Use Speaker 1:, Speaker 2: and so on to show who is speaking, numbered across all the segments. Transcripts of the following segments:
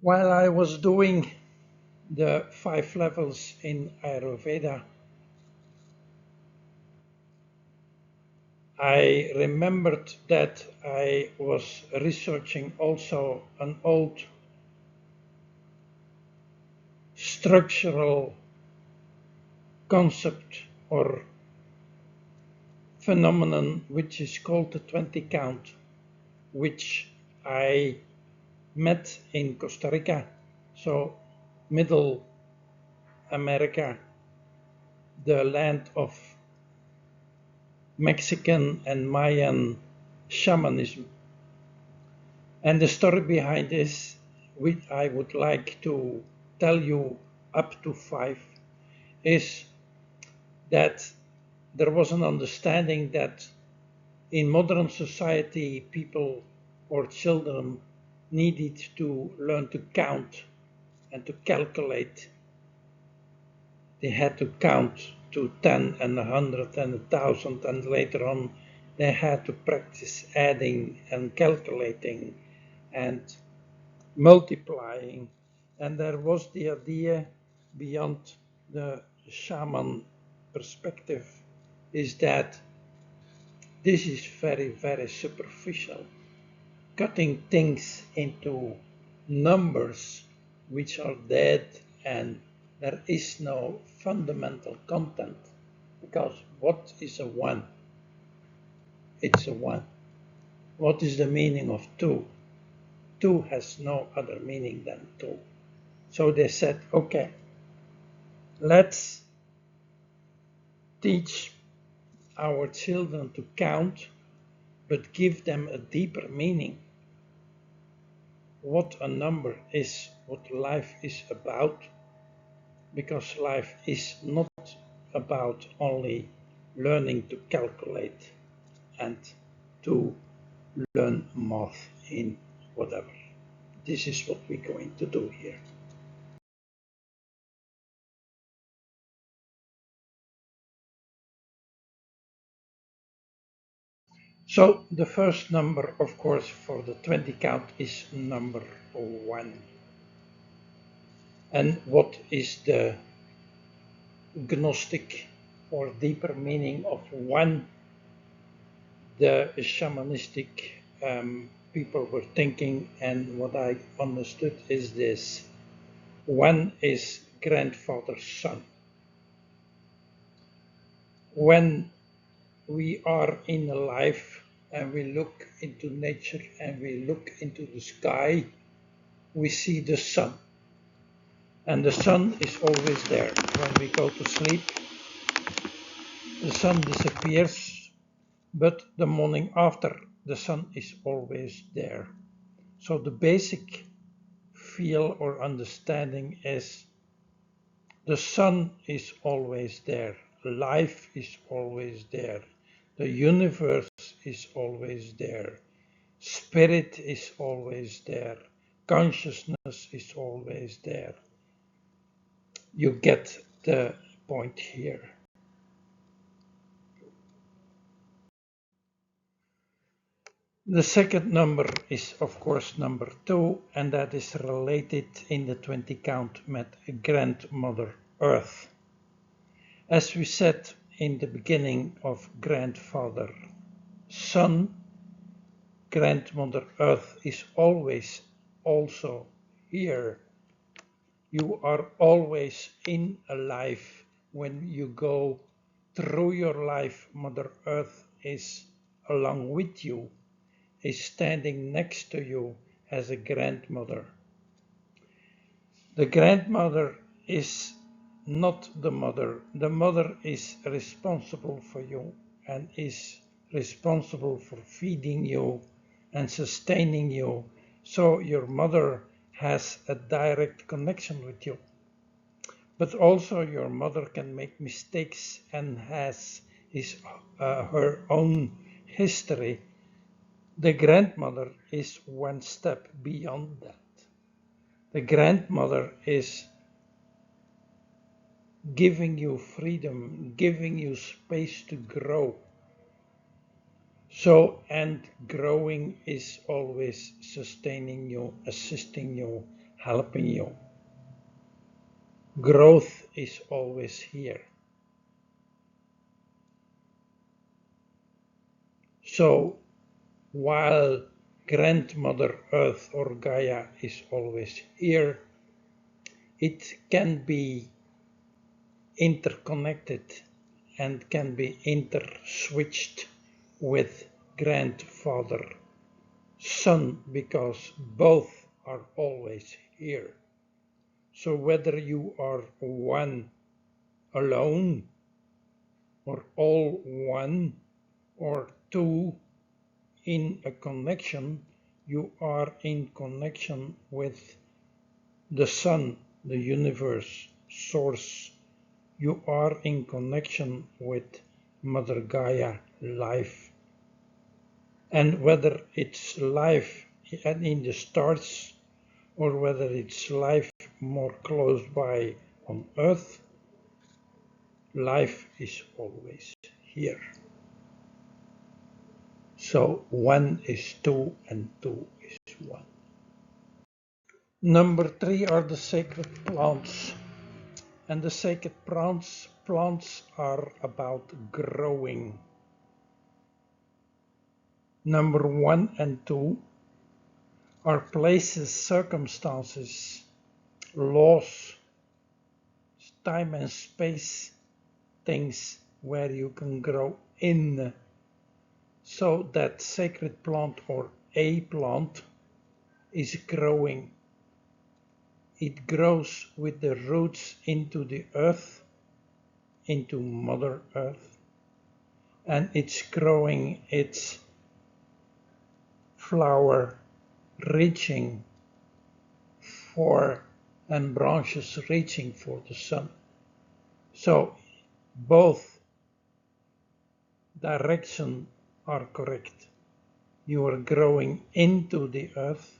Speaker 1: While I was doing the 5 levels in Ayurveda, I remembered that I was researching also an old structural concept or phenomenon which is called the 20 count, which I met in Costa Rica, so Middle America, the land of Mexican and Mayan shamanism. And the story behind this, which I would like to tell you up to 5, is that there was an understanding that in modern society, people or children needed to learn to count and to calculate. They had to count to 10 and 100 and 1,000, and later on they had to practice adding and calculating and multiplying. And there was the idea beyond the shaman perspective is that this is very, very superficial, cutting things into numbers which are dead, and there is no fundamental content, because what is a 1? It's a 1. What is the meaning of 2? 2 has no other meaning than 2. So they said, okay, let's teach our children to count, but give them a deeper meaning. What a number is, what life is about, because life is not about only learning to calculate and to learn math in whatever. This is what we're going to do here. So the first number, of course, for the 20 count is number 1. And what is the Gnostic or deeper meaning of 1? The shamanistic people were thinking, and what I understood is this: 1 is grandfather's son. When we are in a life and we look into nature and we look into the sky, we see the sun. And the sun is always there. When we go to sleep, the sun disappears, but the morning after, the sun is always there. So the basic feel or understanding is the sun is always there, life is always there, the universe is always there, spirit is always there, consciousness is always there. You get the point here. The second number is, of course, number 2, and that is related in the 20 count with Grandmother Earth. As we said in the beginning of Grandfather Sun, Grandmother Earth is always also here. You are always in a life. When you go through your life, Mother Earth is along with you, is standing next to you as a grandmother. The grandmother is not the mother. The mother is responsible for you and is responsible for feeding you and sustaining you. So your mother has a direct connection with you. But also your mother can make mistakes and has her own history. The grandmother is one step beyond that. The grandmother is giving you freedom, giving you space to grow. So, and growing is always sustaining you, assisting you, helping you. Growth is always here. So while Grandmother Earth or Gaia is always here, it can be interconnected and can be interswitched with Grandfather Sun because both are always here. So whether you are one alone or all one or two in a connection, you are in connection with the sun, the universe, source. You are in connection with Mother Gaia, life. And whether it's life in the stars or whether it's life more close by on Earth, life is always here. So 1 is 2 and 2 is 1. Number 3 are the sacred plants. And the sacred plants are about growing. Number 1 and 2 are places, circumstances, laws, time and space, things where you can grow in. So that sacred plant or a plant is growing. It grows with the roots into the earth, into Mother Earth, and it's growing its flower reaching for and branches reaching for the sun. So both directions are correct. You are growing into the earth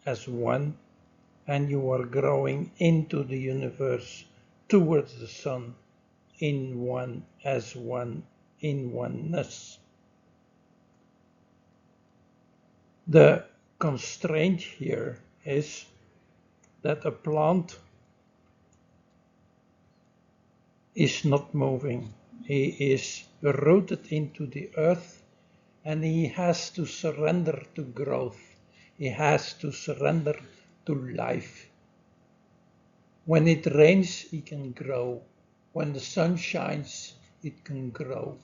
Speaker 1: as one, and you are growing into the universe towards the sun in one as one in oneness. The constraint here is that a plant is not moving. He is rooted into the earth and he has to surrender to growth. He has to surrender to life. When it rains, he can grow. When the sun shines, it can grow.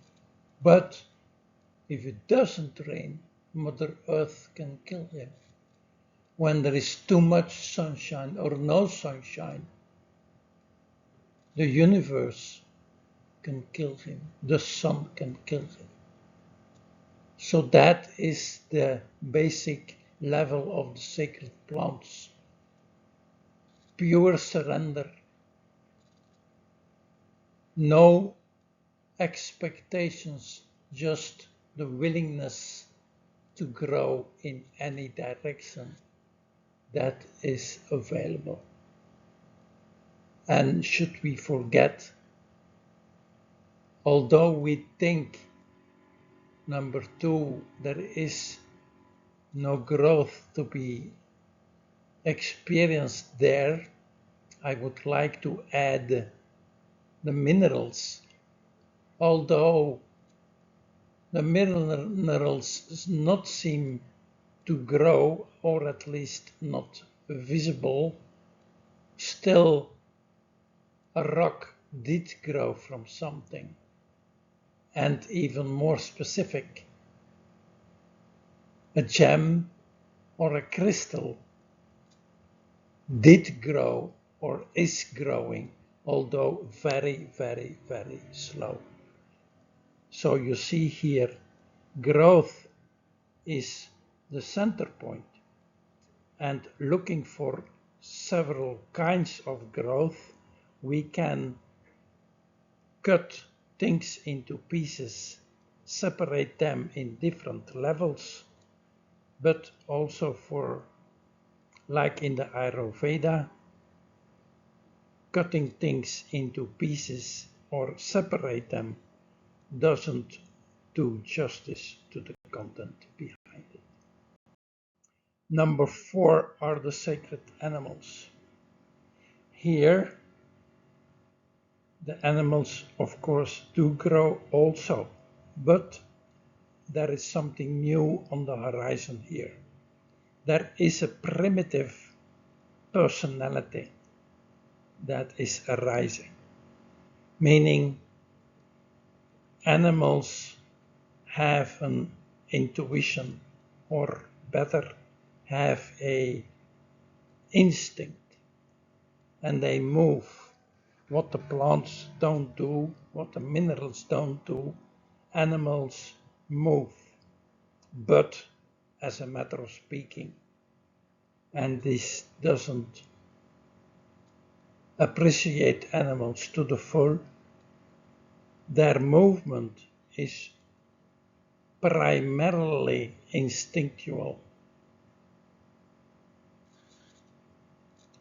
Speaker 1: But if it doesn't rain, Mother Earth can kill him. When there is too much sunshine or no sunshine, the universe can kill him. The sun can kill him. So that is the basic level of the sacred plants. Pure surrender. No expectations, just the willingness to grow in any direction that is available. And should we forget, although we think, number 2, there is no growth to be experienced there, I would like to add the minerals. Although the minerals does not seem to grow, or at least not visible, still a rock did grow from something. And even more specific, a gem or a crystal did grow or is growing, although very, very, very slow. So you see here, growth is the center point, and looking for several kinds of growth, we can cut things into pieces, separate them in different levels, but also for, like in the Ayurveda, cutting things into pieces or separate them doesn't do justice to the content behind it. Number 4 are the sacred animals. Here, the animals, of course, do grow also, but there is something new on the horizon here. There is a primitive personality that is arising, meaning animals have an intuition, or better, have a instinct, and they move. What the plants don't do, what the minerals don't do, animals move, but as a matter of speaking. And this doesn't appreciate animals to the full. Their movement is primarily instinctual.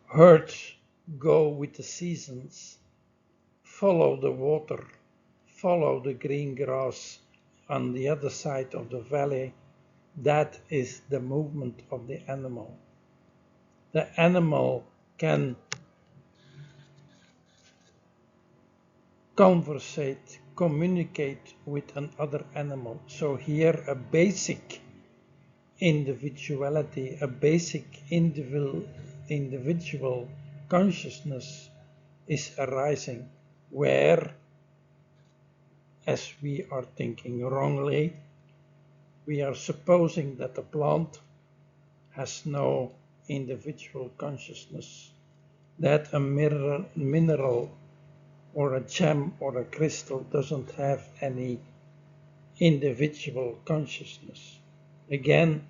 Speaker 1: Herds go with the seasons, follow the water, follow the green grass on the other side of the valley. That is the movement of the animal. The animal can conversate, communicate with another animal. So here a basic individuality, a basic individual consciousness is arising, where, as we are thinking wrongly, we are supposing that the plant has no individual consciousness, that a mineral or a gem or a crystal doesn't have any individual consciousness. Again,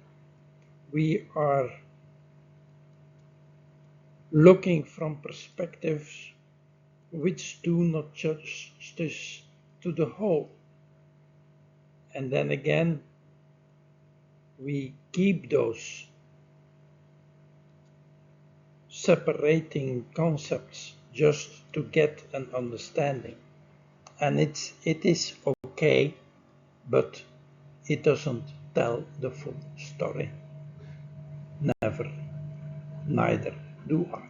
Speaker 1: we are looking from perspectives which do not justice to the whole. And then again, we keep those separating concepts just to get an understanding. And it is okay, but it doesn't tell the full story. Never, neither do I.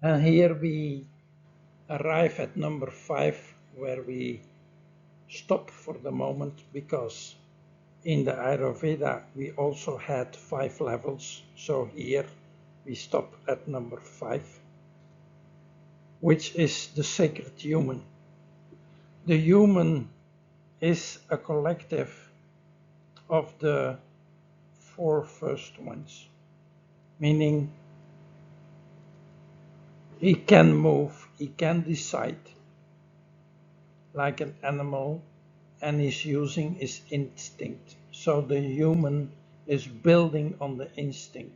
Speaker 1: And here we arrive at number 5, where we stop for the moment, because in the Ayurveda we also had 5 levels. So here we stop at number 5, which is the sacred human. The human is a collective of the 4 first ones, meaning he can move, he can decide like an animal, and is using his instinct. So the human is building on the instinct.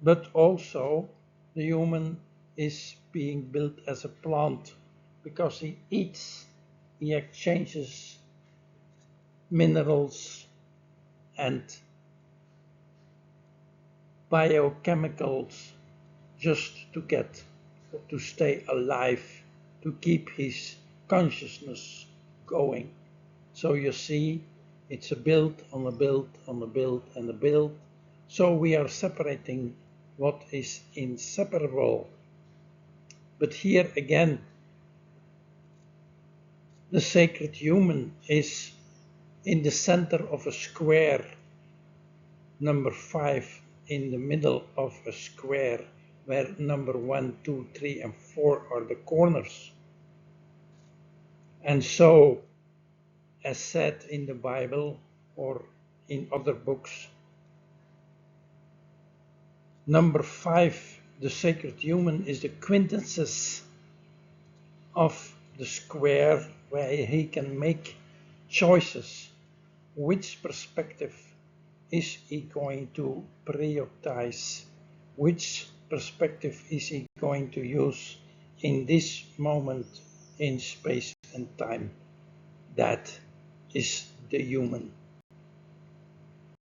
Speaker 1: But also the human is being built as a plant, because he eats, he exchanges minerals and biochemicals just to stay alive, to keep his consciousness going. So you see, it's a build on a build on a build and a build. So we are separating what is inseparable. But here again, the sacred human is in the center of a square, number 5 in the middle of a square, where number 1, 2, 3, and 4 are the corners. And so, as said in the Bible or in other books, number 5, the sacred human, is the quintessence of the square, where he can make choices. Which perspective is he going to prioritize? Which perspective is he going to use in this moment in space and time? That is the human.